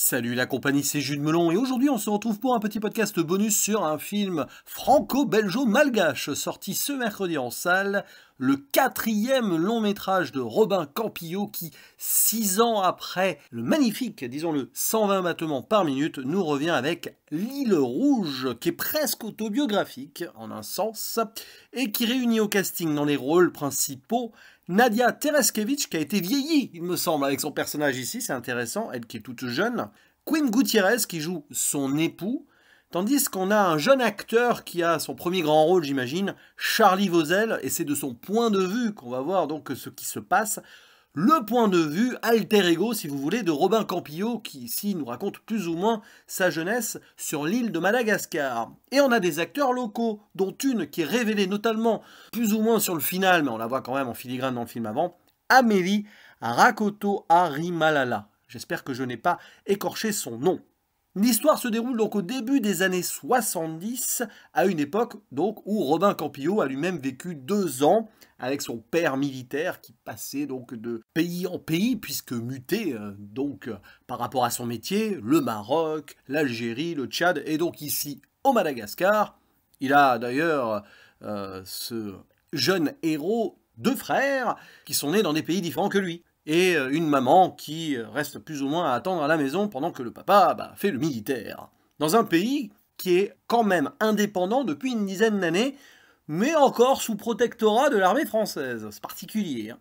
Salut la compagnie, c'est Jules Melon et aujourd'hui on se retrouve pour un petit podcast bonus sur un film franco-belgeo-malgache sorti ce mercredi en salle, le 4e long métrage de Robin Campillo qui, 6 ans après le magnifique, disons-le, 120 battements par minute, nous revient avec L'Île Rouge, qui est presque autobiographique en un sens, et qui réunit au casting dans les rôles principaux Nadia Tereskevich, qui a été vieillie, il me semble, avec son personnage ici, c'est intéressant, elle qui est toute jeune. Quinn Gutiérrez, qui joue son époux, tandis qu'on a un jeune acteur qui a son premier grand rôle, j'imagine, Charlie Vauzel, et c'est de son point de vue qu'on va voir donc ce qui se passe. Le point de vue alter ego, si vous voulez, de Robin Campillo, qui ici nous raconte plus ou moins sa jeunesse sur l'île de Madagascar. Et on a des acteurs locaux, dont une qui est révélée notamment plus ou moins sur le final, mais on la voit quand même en filigrane dans le film avant, Amélie Rakoto Harimalala. J'espère que je n'ai pas écorché son nom. L'histoire se déroule donc au début des années 70, à une époque donc où Robin Campillo a lui-même vécu 2 ans avec son père militaire qui passait donc de pays en pays puisque muté par rapport à son métier, le Maroc, l'Algérie, le Tchad et donc ici au Madagascar. Il a d'ailleurs ce jeune héros 2 frères qui sont nés dans des pays différents que lui. Et une maman qui reste plus ou moins à attendre à la maison pendant que le papa fait le militaire. Dans un pays qui est quand même indépendant depuis une dizaine d'années, mais encore sous protectorat de l'armée française. C'est particulier. Hein.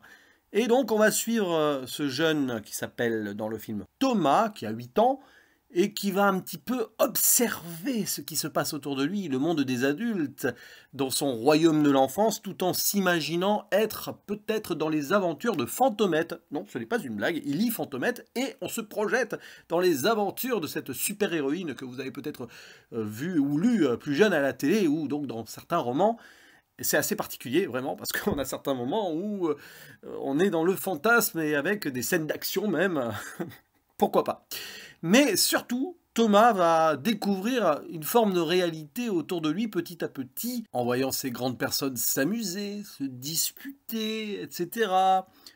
Et donc on va suivre ce jeune qui s'appelle dans le film Thomas, qui a 8 ans, et qui va un petit peu observer ce qui se passe autour de lui, le monde des adultes, dans son royaume de l'enfance, tout en s'imaginant être peut-être dans les aventures de Fantomette. Non, ce n'est pas une blague, il lit Fantomette, et on se projette dans les aventures de cette super-héroïne que vous avez peut-être vue ou lue plus jeune à la télé, ou donc dans certains romans. C'est assez particulier, vraiment, parce qu'on a certains moments où on est dans le fantasme, et avec des scènes d'action même. Pourquoi pas. Mais surtout, Thomas va découvrir une forme de réalité autour de lui petit à petit, en voyant ces grandes personnes s'amuser, se disputer, etc.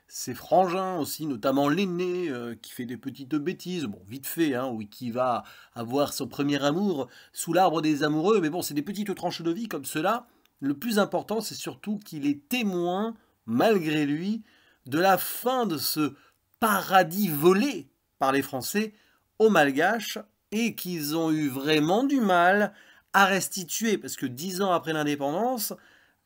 Ses frangins aussi, notamment l'aîné, qui fait des petites bêtises, bon, vite fait, hein, oui, qui va avoir son premier amour sous l'arbre des amoureux, mais bon, c'est des petites tranches de vie comme cela. Le plus important, c'est surtout qu'il est témoin, malgré lui, de la fin de ce paradis volé par les Français aux Malgaches et qu'ils ont eu vraiment du mal à restituer parce que 10 ans après l'indépendance,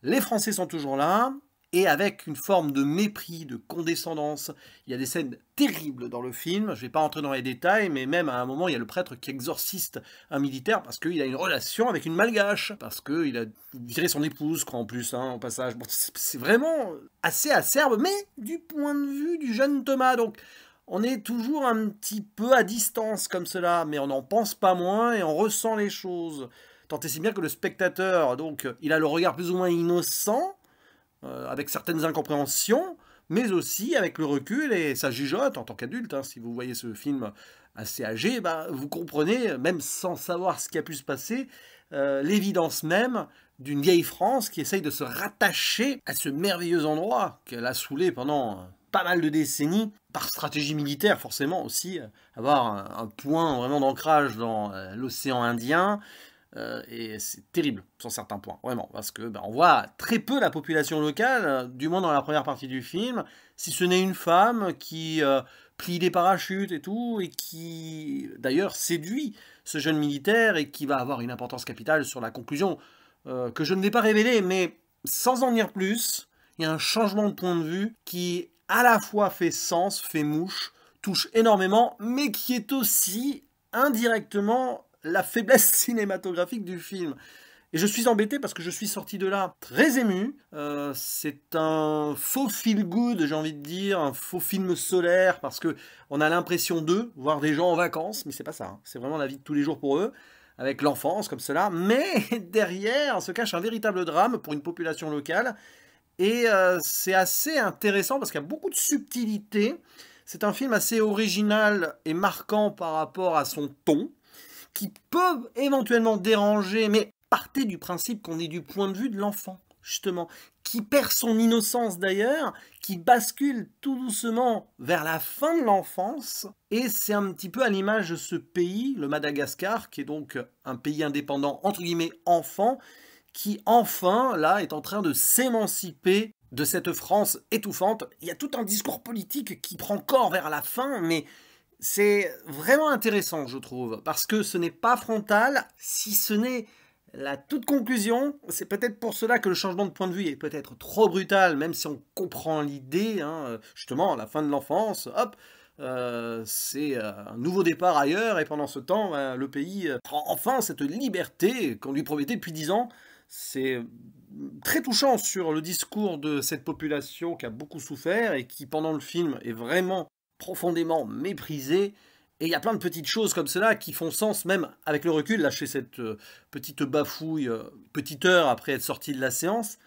les Français sont toujours là et avec une forme de mépris, de condescendance. Il y a des scènes terribles dans le film, je ne vais pas rentrer dans les détails, mais même à un moment, il y a le prêtre qui exorciste un militaire parce qu'il a une relation avec une Malgache, parce qu'il a viré son épouse, quoi, en plus, hein, au passage. Bon, c'est vraiment assez acerbe, mais du point de vue du jeune Thomas, donc on est toujours un petit peu à distance comme cela, mais on n'en pense pas moins et on ressent les choses. Tant et si bien que le spectateur, donc, il a le regard plus ou moins innocent, avec certaines incompréhensions, mais aussi avec le recul et sa jugeote en tant qu'adulte. Hein, si vous voyez ce film assez âgé, vous comprenez, même sans savoir ce qui a pu se passer, l'évidence même d'une vieille France qui essaye de se rattacher à ce merveilleux endroit qu'elle a saoulé pendant pas mal de décennies, par stratégie militaire forcément aussi, avoir un point vraiment d'ancrage dans l'océan Indien, et c'est terrible sur certains points, vraiment, parce que on voit très peu la population locale, du moins dans la première partie du film, si ce n'est une femme qui plie des parachutes et tout, et qui d'ailleurs séduit ce jeune militaire, et qui va avoir une importance capitale sur la conclusion, que je ne vais pas révéler, mais sans en dire plus, il y a un changement de point de vue qui à la fois fait sens, fait mouche, touche énormément, mais qui est aussi indirectement la faiblesse cinématographique du film. Et je suis embêté parce que je suis sorti de là très ému. C'est un faux feel-good, j'ai envie de dire, un faux film solaire, parce que on a l'impression d'eux, voir des gens en vacances, mais c'est pas ça, hein. C'est vraiment la vie de tous les jours pour eux, avec l'enfance comme cela, mais derrière se cache un véritable drame pour une population locale. Et c'est assez intéressant parce qu'il y a beaucoup de subtilité. C'est un film assez original et marquant par rapport à son ton, qui peut éventuellement déranger, mais partez du principe qu'on est du point de vue de l'enfant. justement, qui perd son innocence d'ailleurs, qui bascule tout doucement vers la fin de l'enfance. Et c'est un petit peu à l'image de ce pays, le Madagascar, qui est donc un pays indépendant, entre guillemets, enfant, qui enfin, là, est en train de s'émanciper de cette France étouffante. Il y a tout un discours politique qui prend corps vers la fin, mais c'est vraiment intéressant, je trouve, parce que ce n'est pas frontal, si ce n'est la toute conclusion. C'est peut-être pour cela que le changement de point de vue est peut-être trop brutal, même si on comprend l'idée, hein, justement, à la fin de l'enfance, hop, c'est un nouveau départ ailleurs, et pendant ce temps, le pays prend enfin cette liberté qu'on lui promettait depuis 10 ans. C'est très touchant sur le discours de cette population qui a beaucoup souffert et qui, pendant le film, est vraiment profondément méprisée. Et il y a plein de petites choses comme cela qui font sens, même avec le recul. Là, je fais cette petite bafouille, petite heure après être sorti de la séance.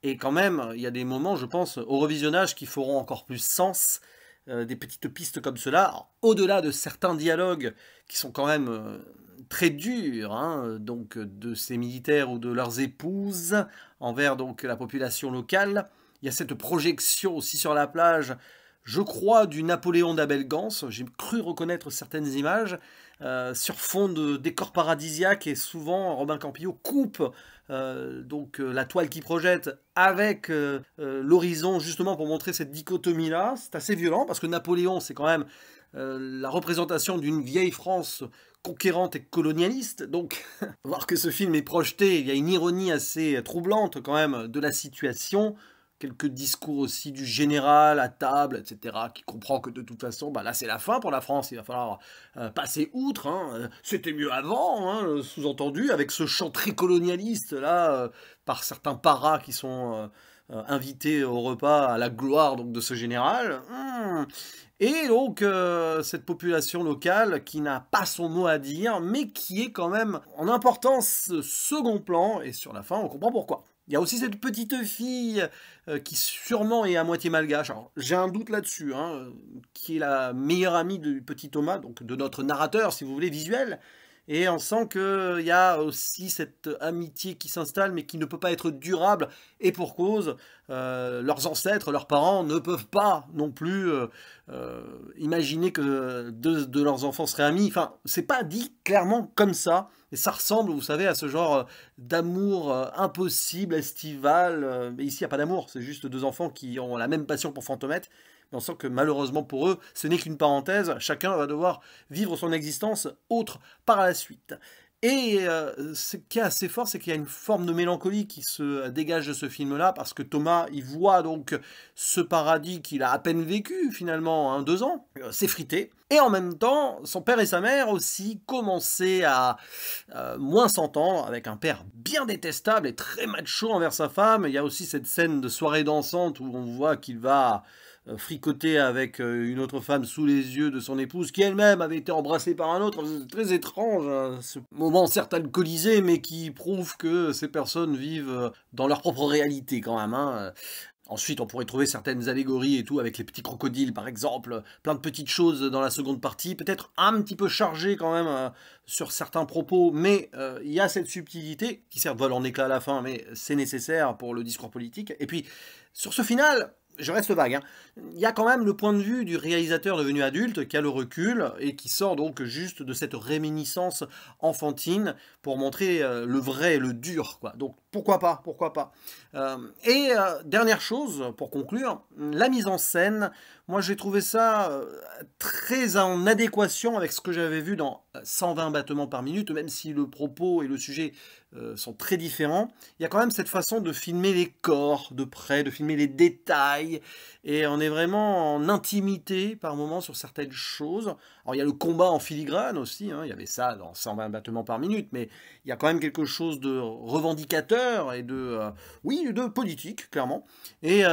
Et quand même, il y a des moments, je pense, au revisionnage qui feront encore plus sens. Des petites pistes comme cela, au-delà de certains dialogues qui sont quand même très durs, hein, donc de ces militaires ou de leurs épouses envers donc la population locale. Il y a cette projection aussi sur la plage, je crois, du Napoléon d'Abel Gans. J'ai cru reconnaître certaines images sur fond de décors paradisiaques, et souvent Robin Campillo coupe la toile qui projette avec l'horizon, justement pour montrer cette dichotomie-là. C'est assez violent parce que Napoléon, c'est quand même la représentation d'une vieille France conquérante et colonialiste. Donc, voir que ce film est projeté, il y a une ironie assez troublante quand même de la situation. Quelques discours aussi du général à table, etc., qui comprend que de toute façon, là c'est la fin pour la France, il va falloir passer outre, hein. C'était mieux avant, hein, sous-entendu, avec ce chant très colonialiste, là, par certains paras qui sont invités au repas à la gloire donc, de ce général. Et donc, cette population locale qui n'a pas son mot à dire, mais qui est quand même en importance second plan, et sur la fin, on comprend pourquoi. Il y a aussi cette petite fille qui sûrement est à moitié malgache. Alors, j'ai un doute là-dessus, hein, qui est la meilleure amie du petit Thomas, donc de notre narrateur, si vous voulez, visuel. Et on sent qu'il y a aussi cette amitié qui s'installe, mais qui ne peut pas être durable, et pour cause, leurs ancêtres, leurs parents ne peuvent pas non plus imaginer que deux de leurs enfants seraient amis. Enfin, c'est pas dit clairement comme ça, et ça ressemble, vous savez, à ce genre d'amour impossible, estival. Mais ici, il n'y a pas d'amour, c'est juste deux enfants qui ont la même passion pour Fantomette. On sent que malheureusement pour eux, ce n'est qu'une parenthèse, chacun va devoir vivre son existence autre par la suite. Et ce qui est assez fort, c'est qu'il y a une forme de mélancolie qui se dégage de ce film-là, parce que Thomas, il voit donc ce paradis qu'il a à peine vécu, finalement, 2 ans, s'effriter. Et en même temps, son père et sa mère aussi commençaient à moins s'entendre, avec un père bien détestable et très macho envers sa femme. Il y a aussi cette scène de soirée dansante où on voit qu'il va fricoter avec une autre femme sous les yeux de son épouse, qui elle-même avait été embrassée par un autre. C'est très étrange, hein, ce moment certes alcoolisé, mais qui prouve que ces personnes vivent dans leur propre réalité quand même, hein. Ensuite, on pourrait trouver certaines allégories et tout, avec les petits crocodiles par exemple, plein de petites choses dans la seconde partie, peut-être un petit peu chargé quand même sur certains propos, mais il y a cette subtilité, qui certes vole en éclat à la fin, mais c'est nécessaire pour le discours politique. Et puis, sur ce final, je reste vague, hein. Il y a quand même le point de vue du réalisateur devenu adulte qui a le recul et qui sort donc juste de cette réminiscence enfantine pour montrer le vrai, le dur, quoi. Donc pourquoi pas, pourquoi pas. Dernière chose, pour conclure, la mise en scène, moi j'ai trouvé ça très en adéquation avec ce que j'avais vu dans 120 battements par minute, même si le propos et le sujet sont très différents. Il y a quand même cette façon de filmer les corps de près, de filmer les détails, et on est vraiment en intimité par moments sur certaines choses. Alors il y a le combat en filigrane aussi, hein, il y avait ça dans 120 battements par minute, mais il y a quand même quelque chose de revendicateur et de, oui, de politique, clairement. Et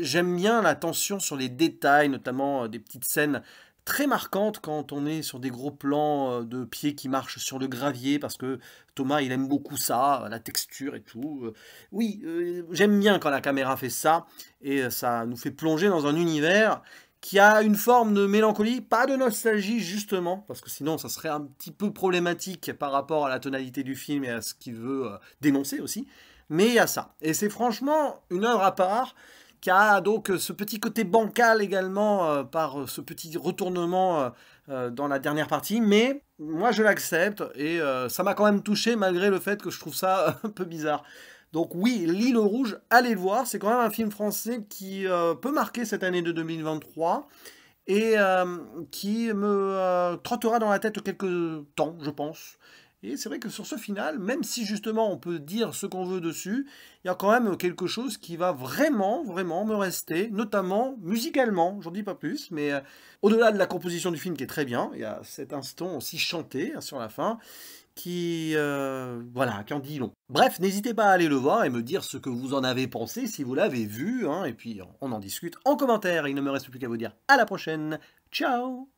j'aime bien la tension sur les détails, notamment des petites scènes très marquante quand on est sur des gros plans de pieds qui marchent sur le gravier, parce que Thomas, il aime beaucoup ça, la texture et tout. Oui, j'aime bien quand la caméra fait ça, et ça nous fait plonger dans un univers qui a une forme de mélancolie, pas de nostalgie justement, parce que sinon ça serait un petit peu problématique par rapport à la tonalité du film et à ce qu'il veut dénoncer aussi, Mais il y a ça. Et c'est franchement une œuvre à part, qui a donc ce petit côté bancal également, par ce petit retournement dans la dernière partie, mais moi je l'accepte, et ça m'a quand même touché malgré le fait que je trouve ça un peu bizarre. Donc oui, L'Île Rouge, allez le voir, c'est quand même un film français qui peut marquer cette année de 2023, et qui me trottera dans la tête quelques temps, je pense. Et c'est vrai que sur ce final, même si justement on peut dire ce qu'on veut dessus, il y a quand même quelque chose qui va vraiment, vraiment me rester, notamment musicalement, j'en dis pas plus, mais au-delà de la composition du film qui est très bien, il y a cet instant aussi chanté sur la fin, qui, voilà, qui en dit long. Bref, n'hésitez pas à aller le voir et me dire ce que vous en avez pensé, si vous l'avez vu, hein, et puis on en discute en commentaire. Il ne me reste plus qu'à vous dire à la prochaine. Ciao!